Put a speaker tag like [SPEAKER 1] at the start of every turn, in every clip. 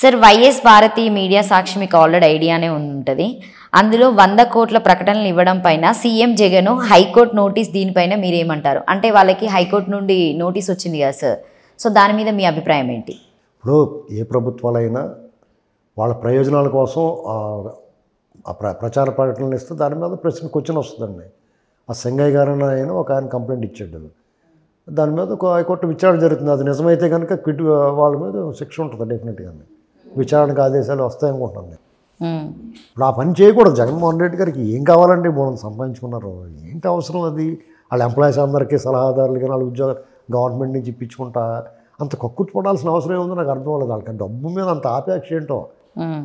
[SPEAKER 1] Sir YS Bharati media సాక్షి మీకు already ఐడియానే ఉంటుంది. అందులో 100 కోట్ల ప్రకటనలు ఇవ్వడం పైన సీఎం జగన్ హైకోర్టు నోటీస్ దీనిపైన మీరేమంటారు? అంటే వాళ్ళకి హైకోర్టు నుండి నోటీస్ వచ్చింది కదా సార్, సో దాని మీద మీ అభిప్రాయం ఏంటి?
[SPEAKER 2] ఇప్పుడు ఏ ప్రభుత్వాలైనా వాళ్ళ ప్రయోజనాల కోసం ప్రచార ప్రకటనలు ఇస్తే దాని మీద క్వశ్చన్ వస్తుందండి. ఆ సంగయ్య గారు ఆయన ఒక ఆయన కంప్లైంట్ ఇచ్చాడు, దాని మీద ఒక హైకోర్టు విచారణ జరుగుతుంది. అది నిజమైతే కనుక వాళ్ళ మీద శిక్ష ఉంటుంది డెఫినెట్గా. విచారణకు ఆదేశాలు వస్తాయనుకుంటున్నాను నేను. ఇప్పుడు ఆ పని చేయకూడదు. జగన్మోహన్ రెడ్డి గారికి ఏం కావాలంటే మూలం సంపాదించుకున్నారు, ఏంటి అవసరం అది? వాళ్ళ ఎంప్లాయీస్ అందరికీ సలహాదారులుగా వాళ్ళ ఉద్యోగాలు గవర్నమెంట్ నుంచి ఇప్పించుకుంటా అంత కక్కుర్తి పడాల్సిన అవసరం ఏముందో నాకు అర్థం అవ్వలేదు. వాళ్ళకి డబ్బు మీద అంత ఆపేక్ష ఏంటో.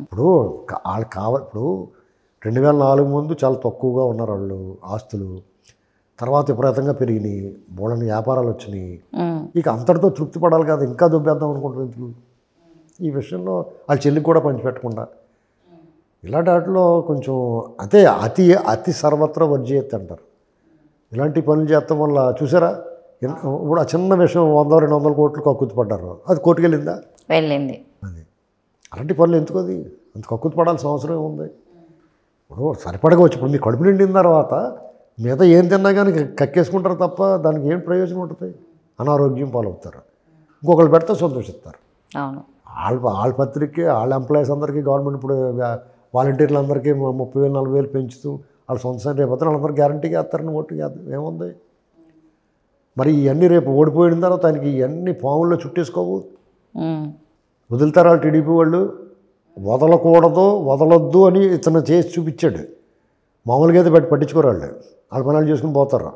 [SPEAKER 2] ఇప్పుడు వాళ్ళు ఇప్పుడు 2004 ముందు చాలా తక్కువగా ఉన్నారు వాళ్ళు ఆస్తులు, తర్వాత విపరీతంగా పెరిగినాయి, బోళ్ళని వ్యాపారాలు వచ్చినాయి. ఇక అంతటితో తృప్తి పడాలి కదా, ఇంకా దుబ్బేద్దాం అనుకుంటున్నారు. ఈ విషయంలో వాళ్ళ చెల్లికి కూడా పంచిపెట్టకుండా ఇలాంటి వాటిలో కొంచెం అదే అతి సర్వత్రా వర్జయత్ అంటారు. ఇలాంటి పనులు చేస్తాం వల్ల చూసారా, ఇప్పుడు ఆ చిన్న విషయం 100-200 కోట్లు కక్కుతి పడ్డారు, అది కోర్టుకు వెళ్ళింది. అది అలాంటి పనులు ఎందుకు, అది అంత కక్కుతి పడాల్సిన అవసరం ఏముంది? ఇప్పుడు సరిపడవచ్చు. ఇప్పుడు మీ కడుపు నిండిన తర్వాత మిగతా ఏం తిన్నా కానీ కక్కేసుకుంటారు తప్ప దానికి ఏం ప్రయోజనం ఉంటుంది? అనారోగ్యం పాలవుతారు, ఇంకొకరు పెడితే సంతోషిస్తారు. వాళ్ళ పత్రికకి వాళ్ళ ఎంప్లాయీస్ అందరికీ గవర్నమెంట్ ఇప్పుడు వాలంటీర్లు అందరికీ 30,000-40,000 పెంచుతూ వాళ్ళ సొంత రేపు వాళ్ళందరూ గ్యారంటీగా వేస్తారని ఓటు ఏముంది? మరి ఇవన్నీ రేపు ఓడిపోయిన తర్వాత ఆయనకి ఇవన్నీ పాముల్లో చుట్టేసుకోవు, వదులుతారు వాళ్ళు. టీడీపీ వాళ్ళు వదలొద్దు అని ఇతను చేసి చూపించాడు. మామూలుగా అయితే పట్టించుకోరు వాళ్ళు, వాళ్ళ పనులు చేసుకుని పోతారు.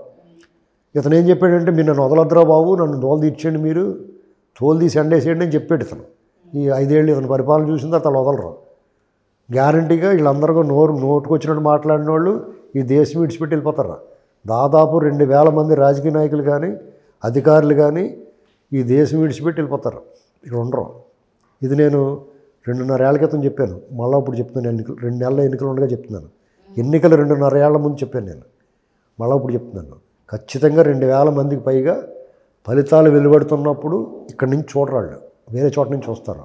[SPEAKER 2] ఇతను ఏం చెప్పాడంటే, మీరు నన్ను వదలొద్దురా బాబు, నన్ను తోలు తీసేయండి, మీరు తోలు తీసి ఎండేసేయండి అని చెప్పాడు ఇతను. ఈ 5 ఏళ్ళు ఇతను పరిపాలన చూసిన తర్వాత వాళ్ళు వదలరు. గ్యారంటీగా వీళ్ళందరూ నోటుకొచ్చినట్టు మాట్లాడిన వాళ్ళు ఈ దేశం విడిచిపెట్టి వెళ్ళిపోతారు. దాదాపు 2,000 మంది రాజకీయ నాయకులు కానీ అధికారులు కానీ ఈ దేశం విడిచిపెట్టి వెళ్ళిపోతారు, ఇక్కడ ఉండరు. ఇది నేను 2.5 ఏళ్ల క్రితం చెప్పాను, మళ్ళీ ఇప్పుడు చెప్తున్నాను. 2 నెలల ఎన్నికలు ఉండగా చెప్తున్నాను. ఎన్నికలు 2.5 ఏళ్ల ముందు చెప్పాను నేను, మళ్ళీ ఇప్పుడు చెప్తున్నాను. ఖచ్చితంగా 2,000 మందికి పైగా ఫలితాలు వెలువడుతున్నప్పుడు ఇక్కడి నుంచి చూడరాళ్ళు, వేరే చోట నుంచి చూస్తారు.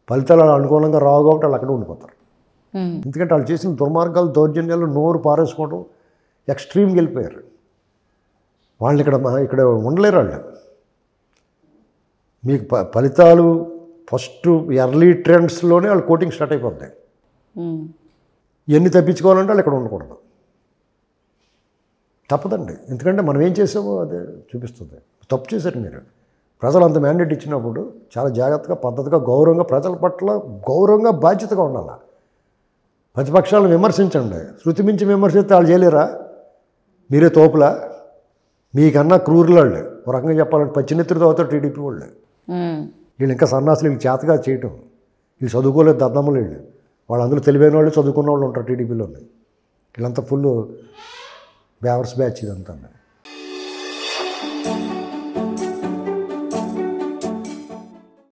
[SPEAKER 2] ఫలితాలు అనుకూలంగా రావు కాబట్టి వాళ్ళు అక్కడే ఉండిపోతారు. ఎందుకంటే వాళ్ళు చేసిన దుర్మార్గాలు, దౌర్జన్యాలు, నోరు పారేసుకోవడం ఎక్స్ట్రీమ్కి వెళ్ళిపోయారు. వాళ్ళని ఇక్కడ ఉండలేరు వాళ్ళు. మీకు ఫలితాలు ఫస్ట్ ఎర్లీ ట్రెండ్స్లోనే వాళ్ళు కోటింగ్ స్టార్ట్ అయిపోతాయి. ఎన్ని తప్పించుకోవాలంటే వాళ్ళు ఇక్కడ ఉండకూడదు, తప్పదండి. ఎందుకంటే మనం ఏం చేసామో అదే చూపిస్తుంది. తప్పు చేశారు మీరు. ప్రజలు అంత మ్యాండేట్ ఇచ్చినప్పుడు చాలా జాగ్రత్తగా, పద్ధతిగా, గౌరవంగా, ప్రజల పట్ల గౌరవంగా, బాధ్యతగా ఉండాలి. ప్రతిపక్షాలను విమర్శించండి, శృతి మించి విమర్శిస్తే వాళ్ళు చేయలేరా? మీరే తోపులా? మీకన్నా క్రూరులాళ్ళు ఒక రకంగా చెప్పాలంటే పచ్చినెత్తుడితో అవుతారు టీడీపీ వాళ్ళు. వీళ్ళు ఇంకా సన్నాసులు, వీళ్ళు చేతగా చేయటం. వీళ్ళు చదువుకోలేదు దద్దమ్మలు వీళ్ళు. వాళ్ళు అందులో తెలివైన వాళ్ళు, చదువుకున్న వాళ్ళు ఉంటారు టీడీపీలో. వీళ్ళంతా ఫుల్ బేవర్స్ బ్యాచ్ ఇదంతా.